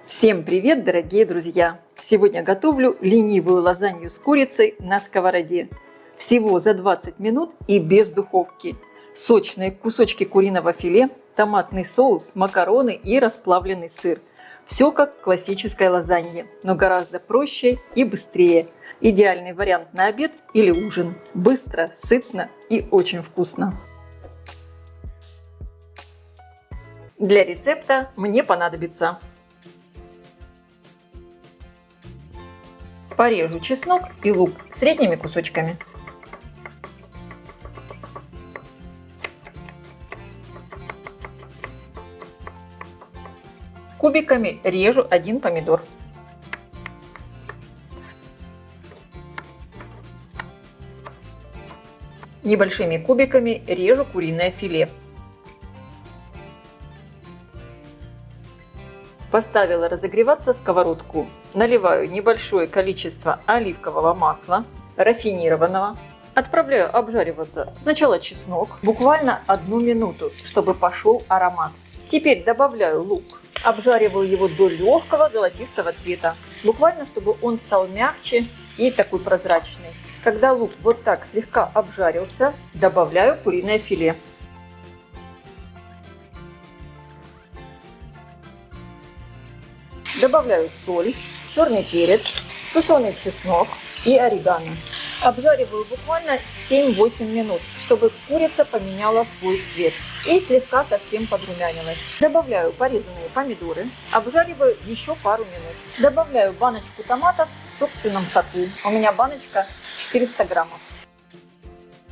Всем привет, дорогие друзья! Сегодня готовлю ленивую лазанью с курицей на сковороде. Всего за 20 минут и без духовки. Сочные кусочки куриного филе, томатный соус, макароны и расплавленный сыр. Все как в классической лазанье, но гораздо проще и быстрее. Идеальный вариант на обед или ужин. Быстро, сытно и очень вкусно. Для рецепта мне понадобится: порежу чеснок и лук средними кусочками. Кубиками режу один помидор. Небольшими кубиками режу куриное филе. Поставила разогреваться сковородку. Наливаю небольшое количество оливкового масла, рафинированного. Отправляю обжариваться сначала чеснок, буквально 1 минуту, чтобы пошел аромат. Теперь добавляю лук. Обжариваю его до легкого золотистого цвета, буквально чтобы он стал мягче и такой прозрачный. Когда лук вот так слегка обжарился, добавляю куриное филе. Добавляю соль, черный перец, сушеный чеснок и орегано. Обжариваю буквально 7-8 минут, чтобы курица поменяла свой цвет и слегка совсем подрумянилась. Добавляю порезанные помидоры, обжариваю еще пару минут. Добавляю баночку томатов в собственном соку. У меня баночка 400 граммов.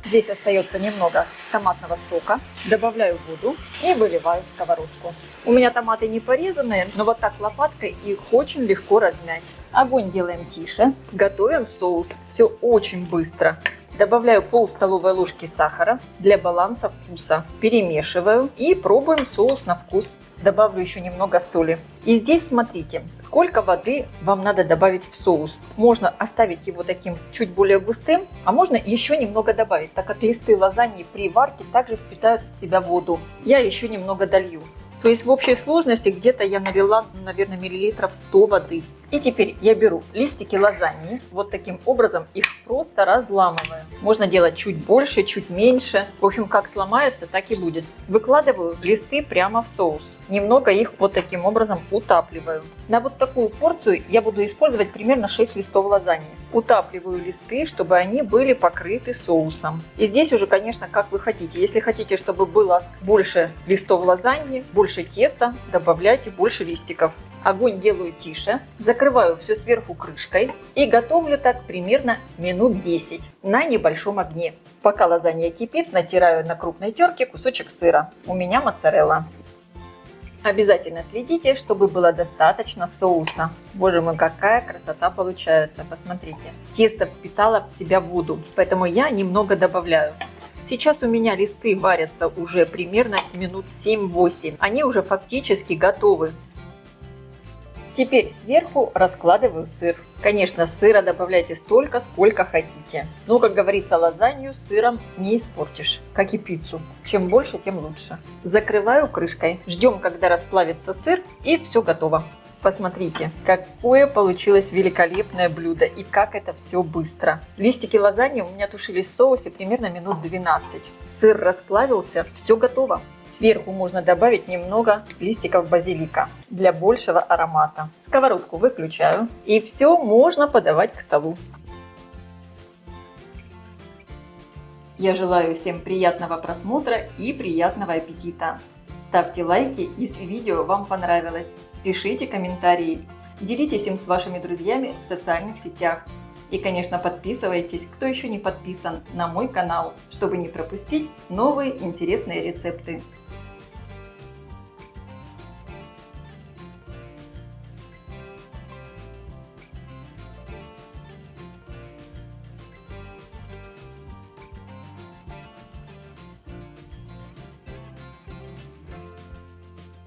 Здесь остается немного томатного сока. Добавляю воду и выливаю в сковородку. У меня томаты не порезанные, но вот так лопаткой их очень легко размять. Огонь делаем тише. Готовим соус. Все очень быстро. Добавляю пол столовой ложки сахара для баланса вкуса. Перемешиваю и пробуем соус на вкус. Добавлю еще немного соли. И здесь смотрите, сколько воды вам надо добавить в соус. Можно оставить его таким чуть более густым, а можно еще немного добавить, так как листы лазаньи при варке также впитают в себя воду. Я еще немного долью. То есть в общей сложности где-то я налила, наверное, миллилитров 100 воды. И теперь я беру листики лазаньи, вот таким образом их просто разламываю. Можно делать чуть больше, чуть меньше. В общем, как сломается, так и будет. Выкладываю листы прямо в соус. Немного их вот таким образом утапливаю. На вот такую порцию я буду использовать примерно 6 листов лазаньи. Утапливаю листы, чтобы они были покрыты соусом. И здесь уже, конечно, как вы хотите. Если хотите, чтобы было больше листов лазаньи, больше теста, добавляйте больше листиков. Огонь делаю тише, закрываю все сверху крышкой и готовлю так примерно минут 10 на небольшом огне. Пока лазанья кипит, натираю на крупной терке кусочек сыра. У меня моцарелла. Обязательно следите, чтобы было достаточно соуса. Боже мой, какая красота получается, посмотрите. Тесто впитало в себя воду, поэтому я немного добавляю. Сейчас у меня листы варятся уже примерно минут 7-8. Они уже фактически готовы. Теперь сверху раскладываю сыр. Конечно, сыра добавляйте столько, сколько хотите. Но, как говорится, лазанью с сыром не испортишь, как и пиццу. Чем больше, тем лучше. Закрываю крышкой. Ждем, когда расплавится сыр, и все готово. Посмотрите, какое получилось великолепное блюдо и как это все быстро. Листики лазаньи у меня тушились в соусе примерно минут 12. Сыр расплавился, все готово. Сверху можно добавить немного листиков базилика для большего аромата. Сковородку выключаю, и все можно подавать к столу. Я желаю всем приятного просмотра и приятного аппетита. Ставьте лайки, если видео вам понравилось. Пишите комментарии, делитесь им с вашими друзьями в социальных сетях. И, конечно, подписывайтесь, кто еще не подписан, на мой канал, чтобы не пропустить новые интересные рецепты.